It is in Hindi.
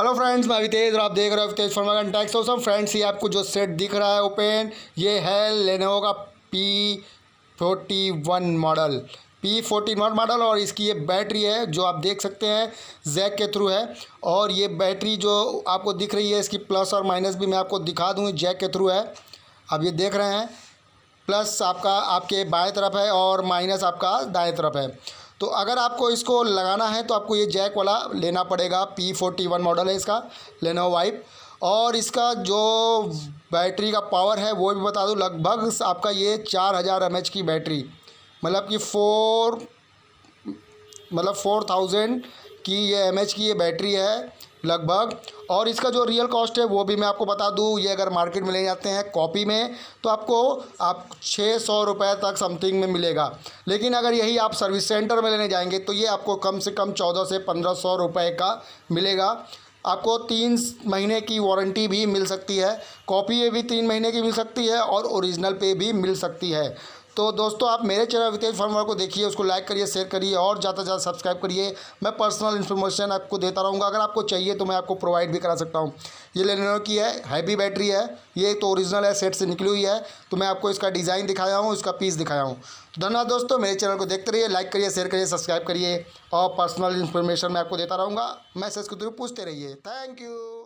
हेलो फ्रेंड्स, मैं अवितेज और आप देख रहे हो अवितेज फनवर्क्स&टेक। सो फ्रेंड्स, ये आपको जो सेट दिख रहा है ओपन, ये है लेनोवो का p41 मॉडल, p41 मॉडल। और इसकी ये बैटरी है जो आप देख सकते हैं जैक के थ्रू है। और ये बैटरी जो आपको दिख रही है, इसकी प्लस और माइनस भी मैं आपको दिखा दूँ, जैक के थ्रू है। आप ये देख रहे हैं, प्लस आपका आपके बाएं तरफ है और माइनस आपका दाएं तरफ है। तो अगर आपको इसको लगाना है तो आपको ये जैक वाला लेना पड़ेगा। p41 मॉडल है इसका, लेनोवो वाइप। और इसका जो बैटरी का पावर है वो भी बता दूं, लगभग आपका ये 4000 mAh की बैटरी, मतलब कि 4000 की ये mAh की ये बैटरी है लगभग। और इसका जो रियल कॉस्ट है वो भी मैं आपको बता दूं, ये अगर मार्केट में ले जाते हैं कॉपी में तो आप 600 रुपये तक समथिंग में मिलेगा। लेकिन अगर यही आप सर्विस सेंटर में लेने जाएंगे तो ये आपको कम से कम 1400 से 1500 रुपये का मिलेगा। आपको 3 महीने की वारंटी भी मिल सकती है, कॉपी में भी 3 महीने की मिल सकती है और ओरिजिनल पे भी मिल सकती है। तो दोस्तों, आप मेरे चैनल अवितेज फनवर्क्स को देखिए, उसको लाइक करिए, शेयर करिए और ज़्यादा से ज़्यादा सब्सक्राइब करिए। मैं पर्सनल इन्फॉर्मेशन आपको देता रहूँगा, अगर आपको चाहिए तो मैं आपको प्रोवाइड भी करा सकता हूँ। ये लेनोवो की है, हैवी बैटरी है, ये तो ओरिजिनल है, सेट से निकली हुई है। तो मैं आपको इसका डिज़ाइन दिखाया हूँ, इसका पीस दिखाया हूँ। तो धन्यवाद दोस्तों, मेरे चैनल को देखते रहिए, लाइक करिए, शेयर करिए, सब्सक्राइब करिए और पर्सनल इन्फॉर्मेशन मैं आपको देता रहूँगा। मैसेज के थ्रू पूछते रहिए। Thank you.